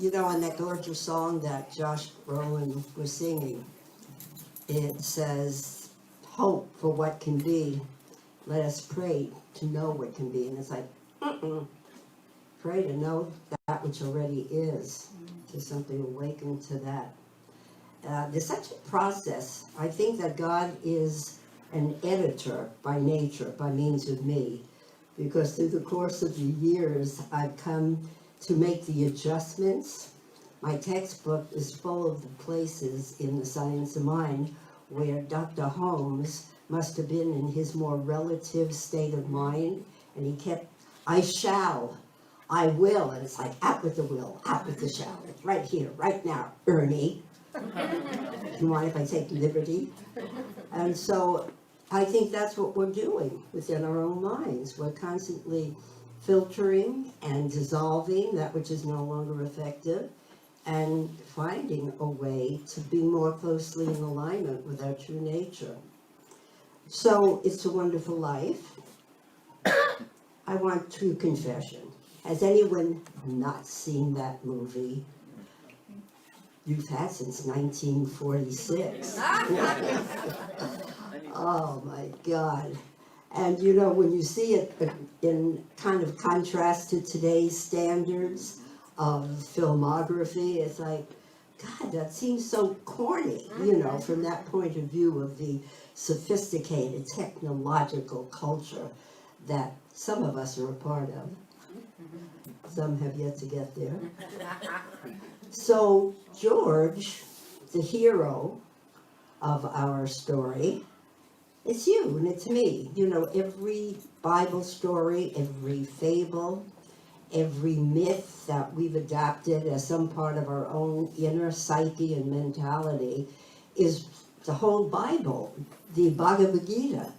You know, in that gorgeous song that Josh Brolin was singing, it says, hope for what can be. Let us pray to know what can be. And it's like, pray to know that which already is. To simply awaken to that. There's such a process. I think that God is an editor by nature, by means of me, because through the course of the years, I've come to make the adjustments. My textbook is full of the places in the science of mind where Dr. Holmes must have been in his more relative state of mind, and he kept, I shall, I will, and it's like, out with the will, out with the shall, it's right here, right now, Ernie. You mind if I take liberty? And so I think that's what we're doing within our own minds. We're constantly filtering and dissolving that which is no longer effective and finding a way to be more closely in alignment with our true nature. So It's a Wonderful Life. I want true confession. Has anyone not seen that movie? You've had since 1946. Oh my God. And you know, when you see it in kind of contrast to today's standards of filmography, it's like, God, that seems so corny, you know, from that point of view of the sophisticated technological culture that some of us are a part of. Some have yet to get there. So George, the hero of our story, it's you and it's me. You know, every Bible story, every fable, every myth that we've adopted as some part of our own inner psyche and mentality is the whole Bible, the Bhagavad Gita.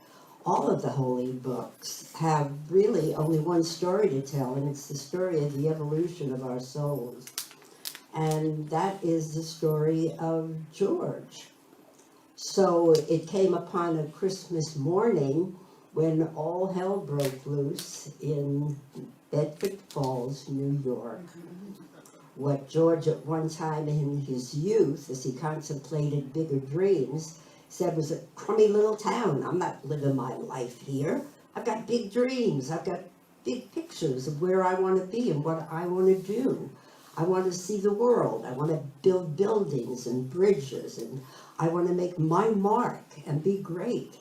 All of the holy books have really only one story to tell, and it's the story of the evolution of our souls. And that is the story of George. So it came upon a Christmas morning when all hell broke loose in Bedford Falls, New York. What George at one time in his youth, as he contemplated bigger dreams, said was a crummy little town. I'm not living my life here. I've got big dreams. I've got big pictures of where I want to be and what I want to do. I want to see the world. I want to build buildings and bridges, and I want to make my mark and be great.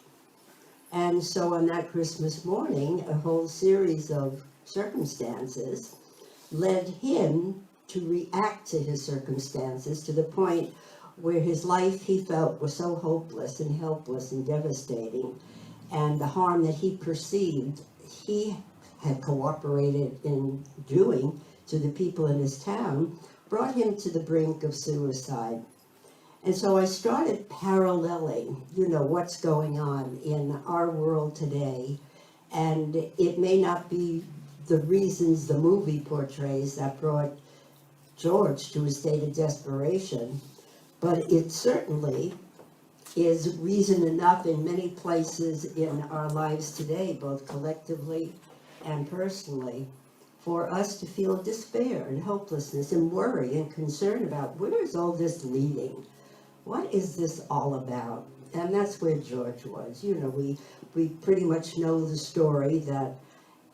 And so on that Christmas morning, a whole series of circumstances led him to react to his circumstances to the point where his life, he felt, was so hopeless and helpless and devastating, and the harm that he perceived he had cooperated in doing to the people in his town brought him to the brink of suicide. And so I started paralleling, you know, what's going on in our world today, and it may not be the reasons the movie portrays that brought George to a state of desperation, but it certainly is reason enough in many places in our lives today, both collectively and personally, for us to feel despair and hopelessness and worry and concern about where is all this leading? What is this all about? And that's where George was. You know, we pretty much know the story that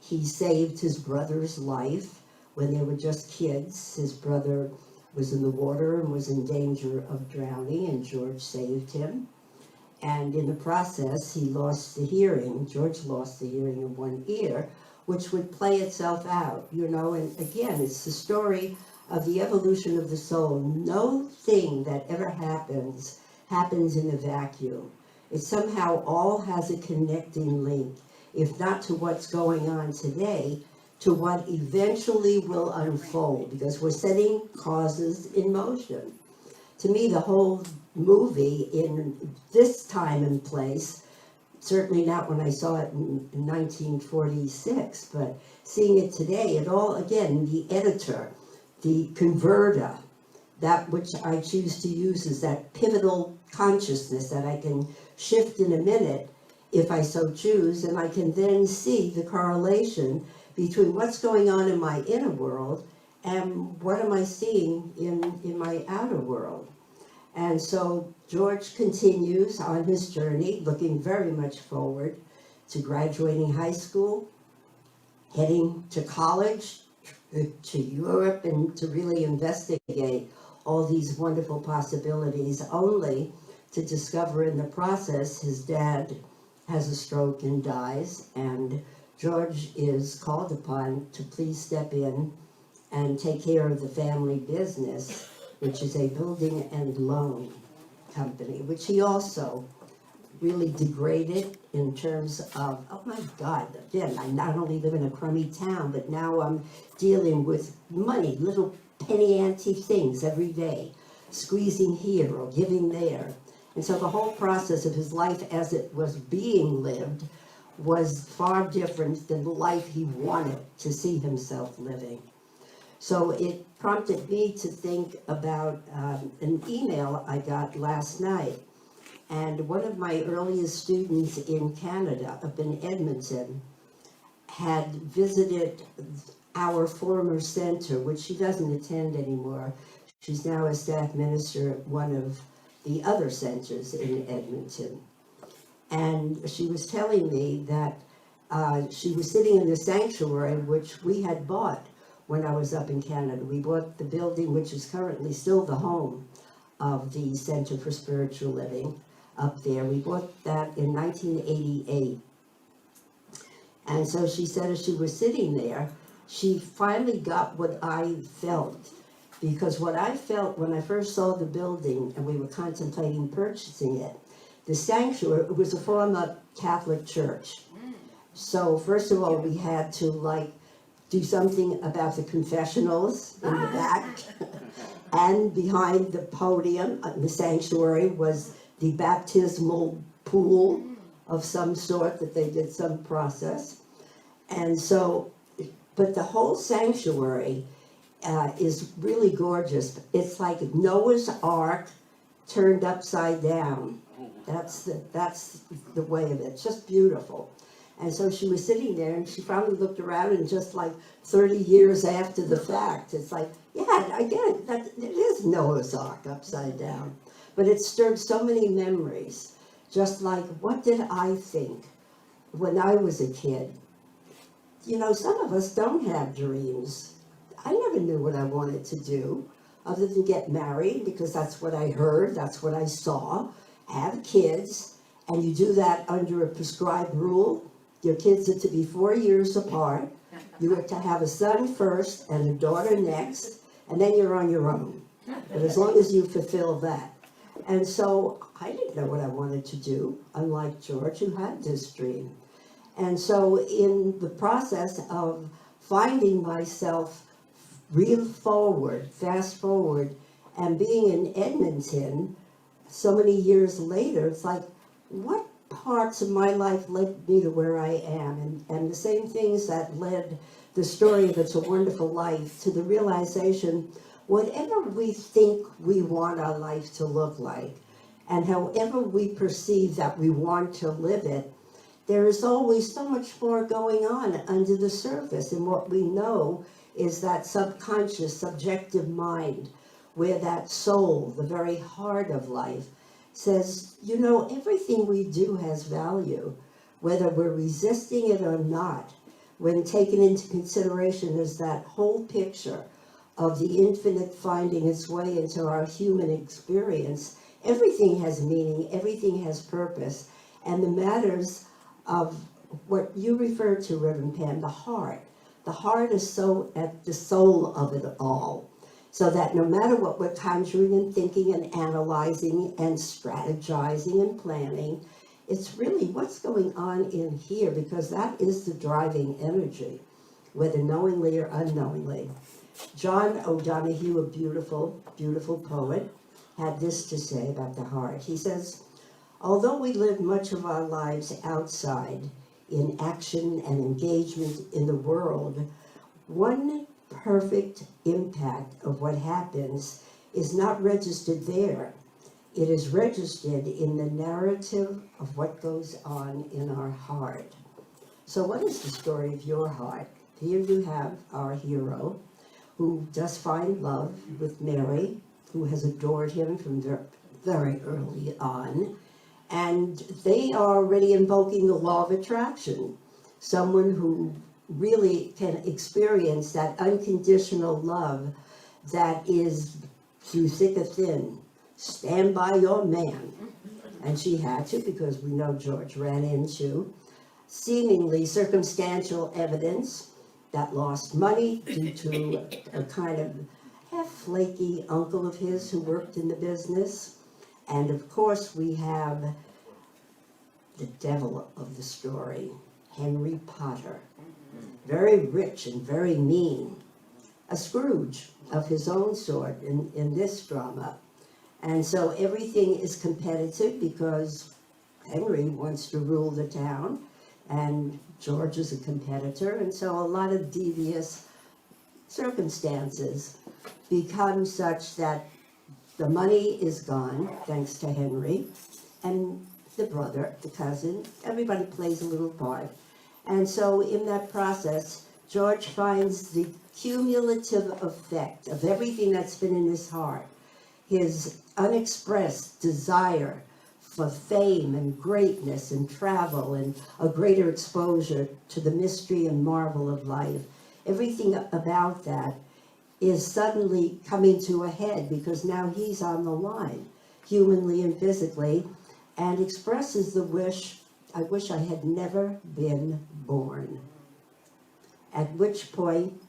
he saved his brother's life when they were just kids. His brother was in the water and was in danger of drowning, and George saved him. And in the process, he lost the hearing. George lost the hearing in one ear, which would play itself out, you know. And again, it's the story of the evolution of the soul. No thing that ever happens in a vacuum. It somehow all has a connecting link, if not to what's going on today, to what eventually will unfold, because we're setting causes in motion. To me, the whole movie in this time and place, certainly not when I saw it in 1946, but seeing it today, it all, again, the editor, the converter, that which I choose to use as that pivotal consciousness that I can shift in a minute if I so choose, and I can then see the correlation between what's going on in my inner world and what am I seeing in my outer world? And so George continues on his journey, looking very much forward to graduating high school, heading to college, to Europe, and to really investigate all these wonderful possibilities, only to discover in the process his dad has a stroke and dies, and George is called upon to please step in and take care of the family business, which is a building and loan company, which he also really degraded in terms of, oh my God, again, I not only live in a crummy town, but now I'm dealing with money, little penny ante things every day, squeezing here or giving there. And so the whole process of his life as it was being lived was far different than the life he wanted to see himself living. So it prompted me to think about an email I got last night. And one of my earliest students in Canada, up in Edmonton, had visited our former center, which she doesn't attend anymore. She's now a staff minister at one of the other centers in Edmonton. And she was telling me that she was sitting in the sanctuary, which we had bought when I was up in Canada. We bought the building, which is currently still the home of the Center for Spiritual Living up there. We bought that in 1988. And so she said as she was sitting there, she finally got what I felt. Because what I felt when I first saw the building and we were contemplating purchasing it, the sanctuary, it was a former Catholic church. So first of all, we had to do something about the confessionals in the back. And behind the podium, the sanctuary, was the baptismal pool of some sort that they did some process. And so, but the whole sanctuary is really gorgeous. It's like Noah's Ark turned upside down. That's the way of it. It's just beautiful. And so she was sitting there, and she finally looked around, and just 30 years after the fact, it's like, yeah, I get it. It is Noah's Ark upside down. But it stirred so many memories. Just like, what did I think when I was a kid? You know, some of us don't have dreams. I never knew what I wanted to do other than get married, because that's what I heard, that's what I saw, have kids, and you do that under a prescribed rule. Your kids are to be 4 years apart. You are to have a son first and a daughter next, and then you're on your own. But as long as you fulfill that. And so I didn't know what I wanted to do, unlike George, who had this dream. And so in the process of finding myself real forward, fast forward, and being in Edmonton so many years later, it's like, what parts of my life led me to where I am? And the same things that led the story of It's a Wonderful Life to the realization, whatever we think we want our life to look like, and however we perceive that we want to live it, there is always so much more going on under the surface. And what we know is that subconscious, subjective mind, where that soul, the very heart of life, says, you know, everything we do has value, whether we're resisting it or not. When taken into consideration is that whole picture of the infinite finding its way into our human experience. Everything has meaning, everything has purpose, and the matters of what you refer to, Reverend Pam, the heart. The heart is so at the soul of it all, so that no matter what we're conjuring and thinking and analyzing and strategizing and planning, it's really what's going on in here, because that is the driving energy, whether knowingly or unknowingly. John O'Donohue, a beautiful, beautiful poet, had this to say about the heart. He says, although we live much of our lives outside in action and engagement in the world, one perfect impact of what happens is not registered there. It is registered in the narrative of what goes on in our heart. So what is the story of your heart? Here you have our hero, who does find love with Mary, who has adored him from very early on. And they are already invoking the law of attraction. Someone who really can experience that unconditional love that is through thick or thin. Stand by your man. And she had to, because we know George ran into seemingly circumstantial evidence that lost money due to a kind of half flaky uncle of his who worked in the business. And of course we have the devil of the story, Henry Potter. Very rich and very mean. A Scrooge of his own sort in this drama. And so everything is competitive because Henry wants to rule the town and George is a competitor, and so a lot of devious circumstances become such that the money is gone, thanks to Henry, and the brother, the cousin, everybody plays a little part. And so in that process, George finds the cumulative effect of everything that's been in his heart, his unexpressed desire for fame and greatness and travel and a greater exposure to the mystery and marvel of life. Everything about that is suddenly coming to a head because now he's on the line, humanly and physically, and expresses the wish, I wish I had never been born. At which point,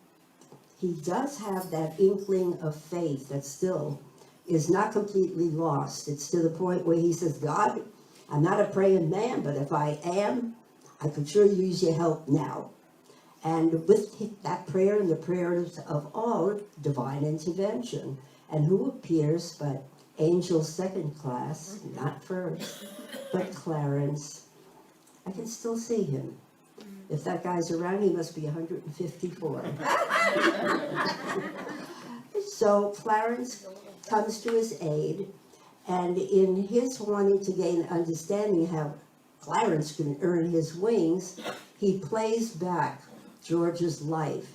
he does have that inkling of faith that still is not completely lost. It's to the point where he says, God, I'm not a praying man, but if I am, I could sure use your help now. And with that prayer and the prayers of all, divine intervention. And who appears but angel second class, not first, but Clarence. I can still see him. If that guy's around, he must be 154. So Clarence comes to his aid, and in his wanting to gain understanding how Clarence can earn his wings, he plays back George's life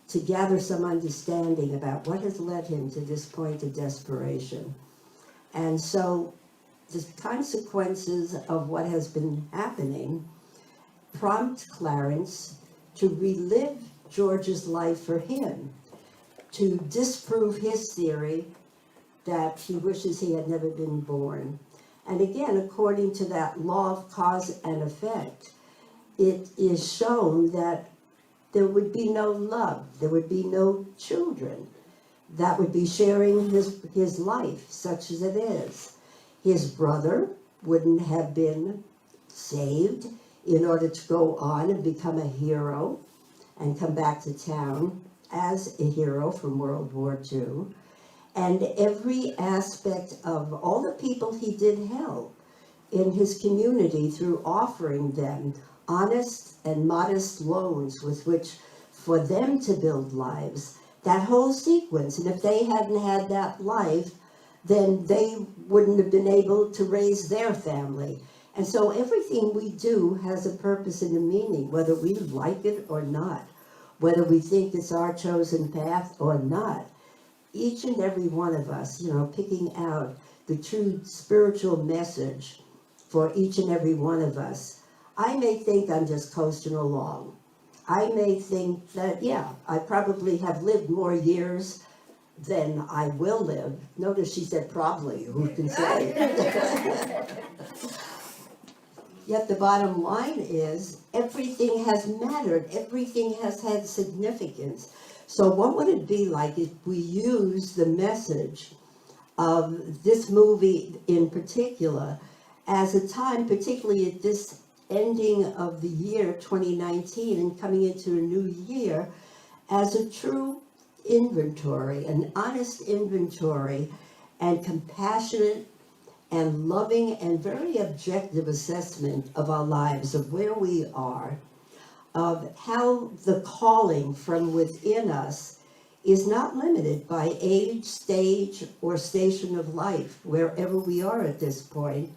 to gather some understanding about what has led him to this point of desperation. And so the consequences of what has been happening prompt Clarence to relive George's life for him, to disprove his theory that he wishes he had never been born. And again, according to that law of cause and effect, it is shown that there would be no love, there would be no children that would be sharing his life, such as it is. His brother wouldn't have been saved in order to go on and become a hero and come back to town as a hero from World War II. And every aspect of all the people he did help in his community through offering them honest and modest loans with which for them to build lives, that whole sequence. And if they hadn't had that life, then they wouldn't have been able to raise their family. And so everything we do has a purpose and a meaning, whether we like it or not, whether we think it's our chosen path or not. Each and every one of us, picking out the true spiritual message for each and every one of us. I may think I'm just coasting along. I may think that, I probably have lived more years than I will live. Notice she said probably, who can say? Yet the bottom line is everything has mattered. Everything has had significance. So what would it be like if we use the message of this movie in particular as a time, particularly at this ending of the year 2019 and coming into a new year, as a true inventory, an honest inventory and compassionate and loving and very objective assessment of our lives, of where we are, of how the calling from within us is not limited by age, stage, or station of life, wherever we are at this point,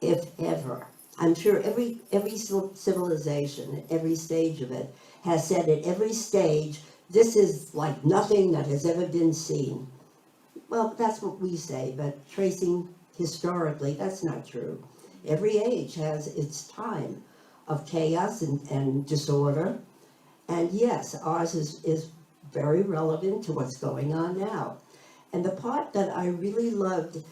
if ever. I'm sure every civilization, at every stage of it, has said at every stage, this is like nothing that has ever been seen. Well, that's what we say, but tracing historically, that's not true. Every age has its time of chaos and disorder. And yes, ours is very relevant to what's going on now. And the part that I really loved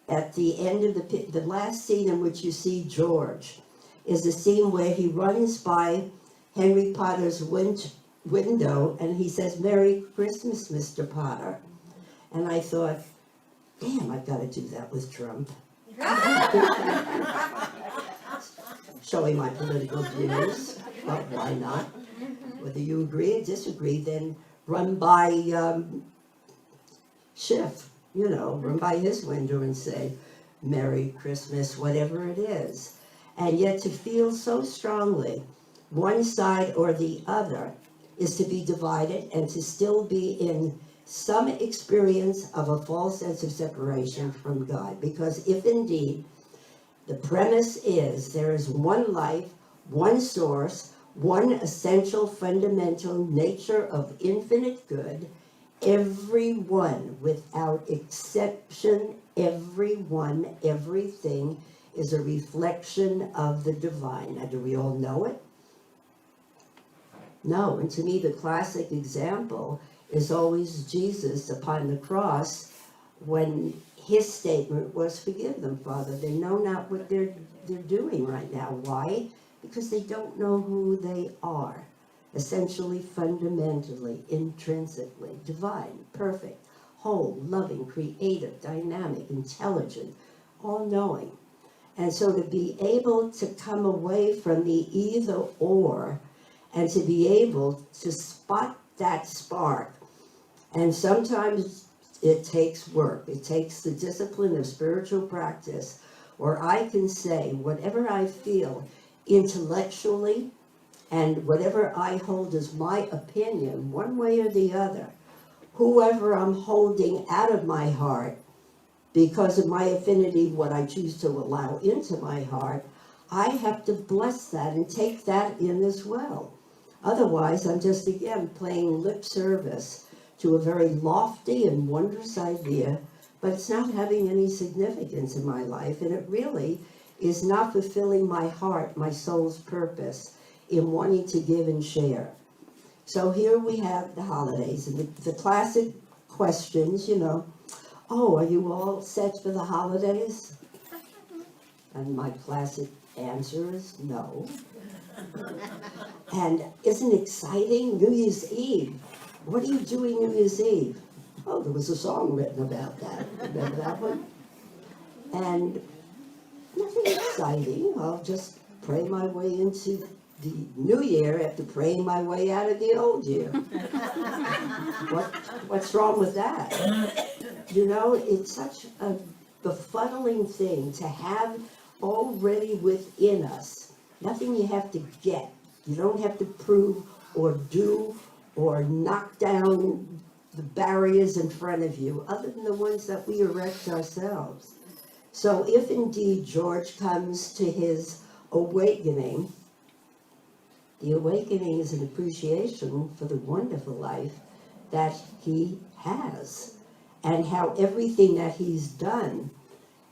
at the end of the last scene in which you see George is the scene where he runs by Henry Potter's window and he says, "Merry Christmas, Mr. Potter." And I thought, damn, I've got to do that with Trump. Showing my political views, but why not? Whether you agree or disagree, then run by Schiff, run by his window and say, "Merry Christmas," whatever it is. And yet to feel so strongly, one side or the other, is to be divided and to still be in some experience of a false sense of separation from God. Because if indeed the premise is there is one life, one source, one essential fundamental nature of infinite good, everyone without exception, everyone, everything is a reflection of the divine. Now, do we all know it? No, and to me the classic example is always Jesus upon the cross when his statement was, "Forgive them, Father. They know not what they're doing right now." Why? Because they don't know who they are. Essentially, fundamentally, intrinsically, divine, perfect, whole, loving, creative, dynamic, intelligent, all-knowing. And so to be able to come away from the either or and to be able to spot that spark. And sometimes it takes work. It takes the discipline of spiritual practice where I can say whatever I feel intellectually and whatever I hold as my opinion, one way or the other, whoever I'm holding out of my heart, because of my affinity, what I choose to allow into my heart, I have to bless that and take that in as well. Otherwise, I'm just, again, playing lip service to a very lofty and wondrous idea, but it's not having any significance in my life, and it really is not fulfilling my heart, my soul's purpose in wanting to give and share. So here we have the holidays, and the classic questions, "Oh, are you all set for the holidays?" And my classic answer is no. And isn't it exciting? New Year's Eve. What are you doing New Year's Eve? Oh, there was a song written about that. Remember that one? And nothing exciting. I'll just pray my way into the new year after praying my way out of the old year. What's wrong with that? It's such a befuddling thing to have already within us. Nothing you have to get. You don't have to prove or do or knock down the barriers in front of you, other than the ones that we erect ourselves. So if indeed George comes to his awakening, the awakening is an appreciation for the wonderful life that he has, and how everything that he's done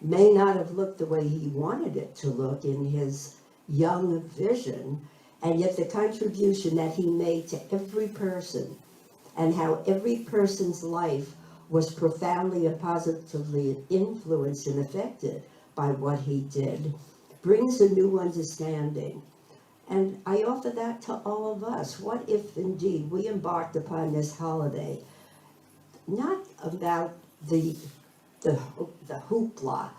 may not have looked the way he wanted it to look in his young vision, and yet the contribution that he made to every person, and how every person's life was profoundly and positively influenced and affected by what he did, brings a new understanding. And I offer that to all of us. What if indeed we embarked upon this holiday not about the hoopla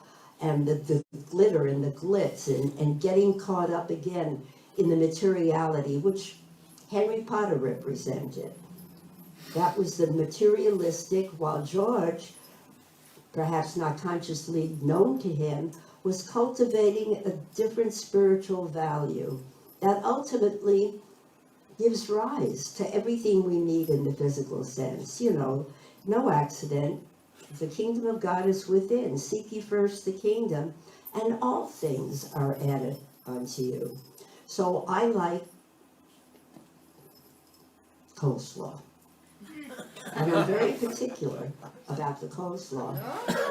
and the glitter and the glitz and getting caught up again in the materiality which Henry Potter represented. That was the materialistic, while George, perhaps not consciously known to him, was cultivating a different spiritual value that ultimately gives rise to everything we need in the physical sense. No accident. The kingdom of God is within. Seek ye first the kingdom, and all things are added unto you. So I like coleslaw. And I'm very particular about the coleslaw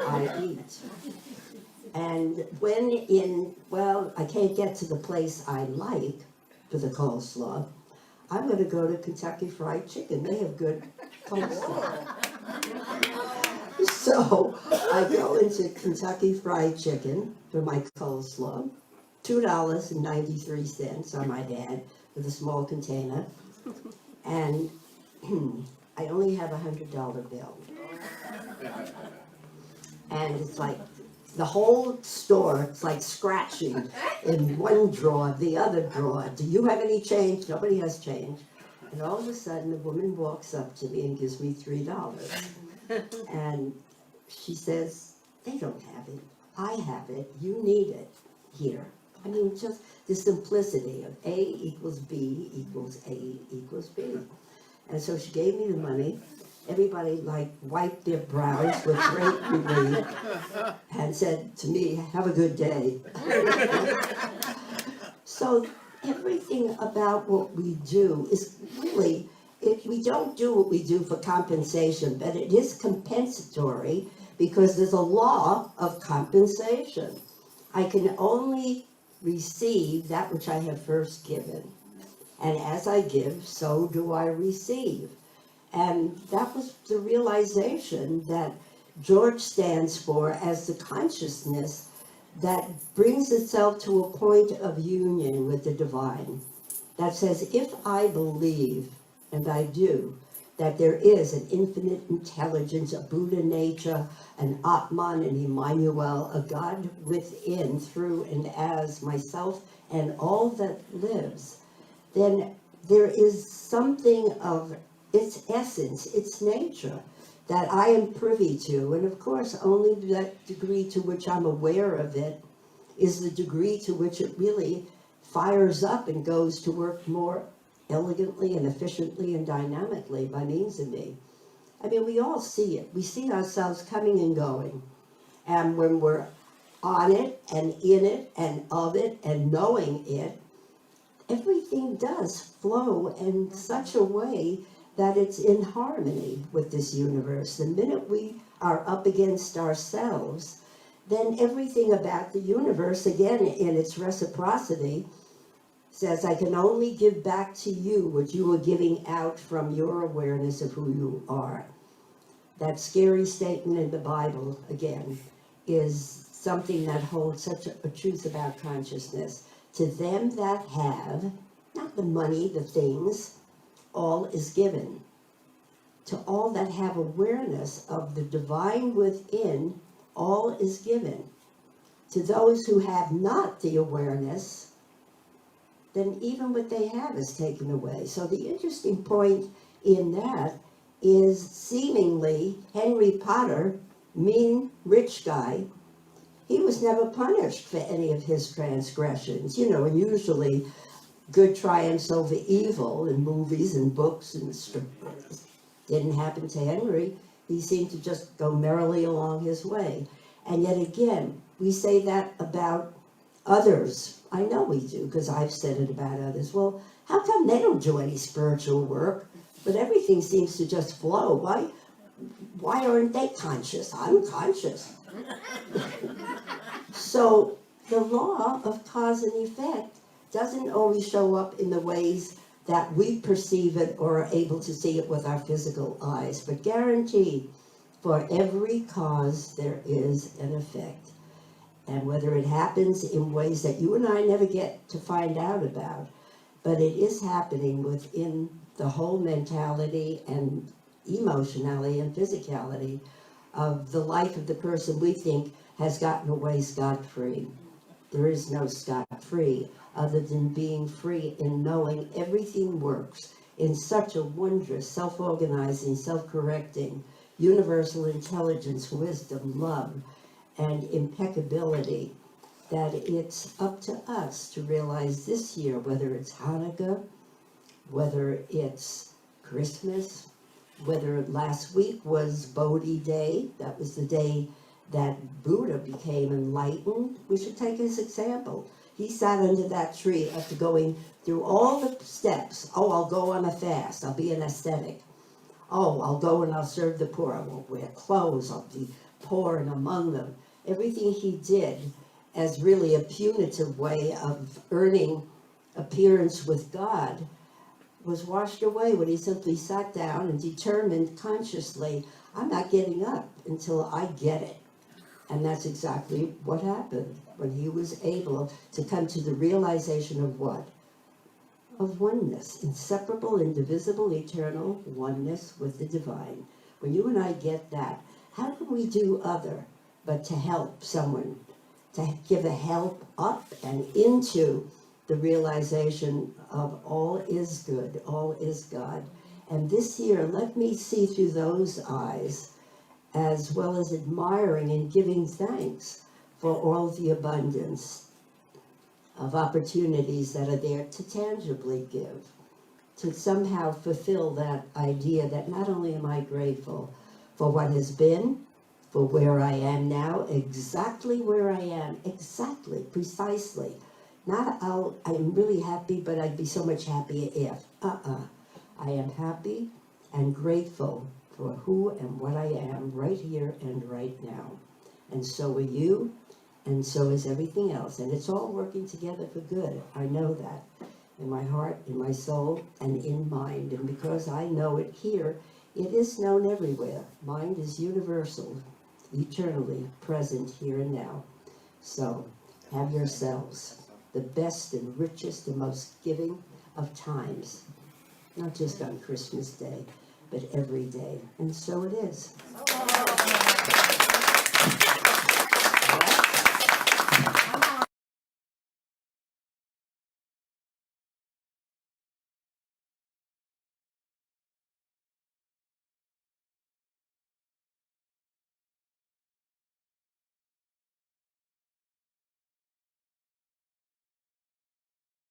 I eat. And I can't get to the place I like for the coleslaw, I'm going to go to Kentucky Fried Chicken. They have good coleslaw. So I go into Kentucky Fried Chicken for my coleslaw, $2.93, I might add, with a small container. And I only have $100 bill. And it's like the whole store, it's like scratching in one drawer, the other drawer. Do you have any change? Nobody has change. And all of a sudden, a woman walks up to me and gives me $3. And she says, they don't have it. I have it. You need it here. I mean, just the simplicity of A equals B equals A equals B. And so she gave me the money. Everybody like wiped their brows with great relief and said to me, have a good day. So everything about what we do is really, we don't do what we do for compensation, but it is compensatory because there's a law of compensation. I can only receive that which I have first given. And as I give, so do I receive. And that was the realization that George stands for as the consciousness that brings itself to a point of union with the divine. That says, if I believe, and I do, that there is an infinite intelligence, a Buddha nature, an Atman, an Emmanuel, a God within, through and as myself and all that lives, then there is something of its essence, its nature, that I am privy to. And of course, only that degree to which I'm aware of it is the degree to which it really fires up and goes to work more elegantly and efficiently and dynamically by means of me. I mean, we all see it. We see ourselves coming and going. And when we're on it and in it and of it and knowing it, everything does flow in such a way that it's in harmony with this universe. The minute we are up against ourselves, then everything about the universe, again, in its reciprocity, says, I can only give back to you what you are giving out from your awareness of who you are. That scary statement in the Bible, again, is something that holds such a truth about consciousness. To them that have, not the money, the things, all is given. To all that have awareness of the divine within, all is given. To those who have not the awareness, then even what they have is taken away. So the interesting point in that is seemingly Henry Potter, mean rich guy, he was never punished for any of his transgressions. You know, and usually good triumphs over evil in movies and books and stories. Didn't happen to Henry. He seemed to just go merrily along his way. And yet again, we say that about others. I know we do, because I've said it about others. Well, how come they don't do any spiritual work, but everything seems to just flow? Why aren't they conscious? I'm conscious. So the law of cause and effect doesn't always show up in the ways that we perceive it or are able to see it with our physical eyes, but guaranteed, for every cause there is an effect. And whether it happens in ways that you and I never get to find out about, but it is happening within the whole mentality and emotionality and physicality of the life of the person we think has gotten away scot-free. There is no scot-free other than being free in knowing everything works in such a wondrous, self-organizing, self-correcting, universal intelligence, wisdom, love, and impeccability, that it's up to us to realize this year, whether it's Hanukkah, whether it's Christmas, whether last week was Bodhi Day, that was the day that Buddha became enlightened, we should take his example. He sat under that tree after going through all the steps. Oh, I'll go on a fast, I'll be an ascetic. Oh, I'll go and I'll serve the poor. I won't wear clothes. I'll be poor and among them. Everything he did as really a punitive way of earning appearance with God was washed away when he simply sat down and determined consciously, I'm not getting up until I get it. And that's exactly what happened when he was able to come to the realization of what? Of oneness, inseparable, indivisible, eternal oneness with the divine. When you and I get that, how can we do other but to help someone, to give a help up and into the realization of all is good, all is God. And this year, let me see through those eyes, as well as admiring and giving thanks for all the abundance of opportunities that are there to tangibly give, to somehow fulfill that idea that not only am I grateful for what has been, for where I am now, exactly where I am, exactly, precisely. Not I'm really happy, but I'd be so much happier if. I am happy and grateful for who and what I am right here and right now. And so are you, and so is everything else. And it's all working together for good. I know that in my heart, in my soul, and in mind. And because I know it here, it is known everywhere. Mind is universal, eternally present here and now. So have yourselves the best and richest and most giving of times, not just on Christmas Day, but every day. And so it is.